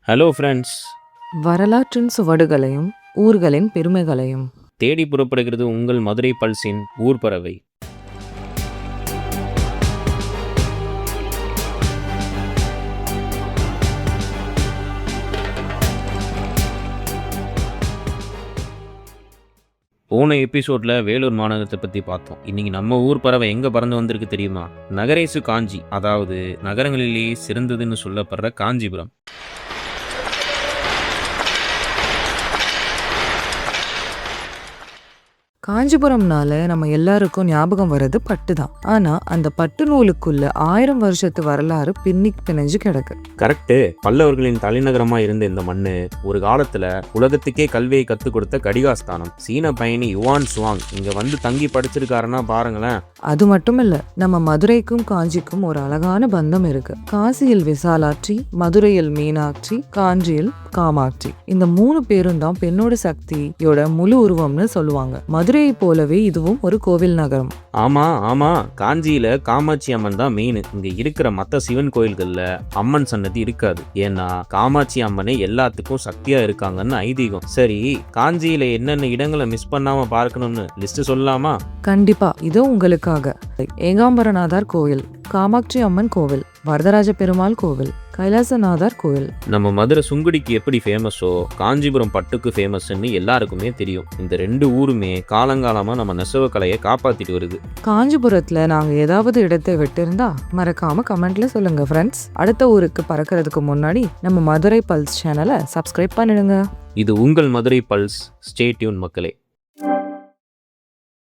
Hello friends, வரலாற்றின் சுவடுகளையும் ஊர்களின் பெருமைகளையும் தேடி புறப்படுகிறது உங்கள் மதுரை பல்ஸின் ஊர் பறவை. போன எபிசோட்ல வேலூர் மாநகரத்தை பற்றி பார்த்தோம். இன்னைக்கு நம்ம ஊர் பறவை எங்கே பறந்து வந்திருக்கு தெரியுமா? நகரேசு காஞ்சி, அதாவது நகரங்களிலேயே சிறந்ததுன்னு சொல்லப்படுற காஞ்சிபுரம். காஞ்சிபுரம்னால நம்ம எல்லாருக்கும் ஞாபகம் வர்றது பட்டு தான். ஆனா அந்த பட்டு நூலுக்குள்ள 1000 வருஷத்து வரலாறு பிணைஞ்சு கிடக்கு. கரெக்டு. பல்லவர்களின் தலைநகரமா இருந்த இந்த மண்ணு ஒரு காலத்துல உலகத்துக்கே கல்வியை கற்றுக் கொடுத்த கடிகாஸ்தானம். சீன பயணி யுவான் சுவாங் இங்க வந்து தங்கி படிச்சிருக்காருன்னா பாருங்களேன். அது மட்டும் இல்ல, நம்ம மதுரைக்கும் காஞ்சிக்கும் ஒரு அழகான பந்தம் இருக்கு. காசியில் விசாலாட்சி, மதுரையில் மீனாட்சி, காஞ்சியில் காமாட்சி. இந்த 3 பேரும் தான் பெண்ணோட சக்தியோட முழு உருவம்னு சொல்லுவாங்க. மதுரையை போலவே இதுவும் ஒரு கோவில் நகரம். ஆமா, காஞ்சியில காமாட்சி அம்மன் தான் மெயின். இங்க இருக்கிற மத்த சிவன் கோயில்கள்ல அம்மன் சன்னதி இருக்காது. ஏன்னா காமாட்சி அம்மனே எல்லாத்துக்கும் சக்தியா இருக்காங்கன்னு ஐதீகம். சரி, காஞ்சியில என்னென்ன இடங்களை மிஸ் பண்ணாம பார்க்கணும்னு லிஸ்ட் சொல்லலாமா? கண்டிப்பா. இதோ உங்களுக்காக ஏகாம்பரநாதர் கோவில், காமாட்சி அம்மன் கோவில், வரதராஜ பெருமாள் கோவில், கைலாசநாதர் கோவில். நம்ம மதுரை சுங்குடிக்கு எப்படி ஃபேமஸோ காஞ்சிபுரம் பட்டுக்கு ஃபேமஸ்ன்னு எல்லாருக்குமே தெரியும். இந்த 2 ஊருமே காலங்காலமா நம்ம நெசவு கலையை காப்பாத்திட்டு வருது. காஞ்சிபுரத்துல நாங்க ஏதாவது இடத்தை விட்டு இருந்தா மறக்காம கமெண்ட்ல சொல்லுங்க ஃப்ரெண்ட்ஸ். அடுத்த ஊருக்கு பறக்கிறதுக்கு முன்னாடி நம்ம மதுரை பல்ஸ் சேனலை சப்ஸ்கிரைப் பண்ணிடுங்க. இது உங்கள் மதுரை பல்ஸ். ஸ்டே டியூன் மக்களே.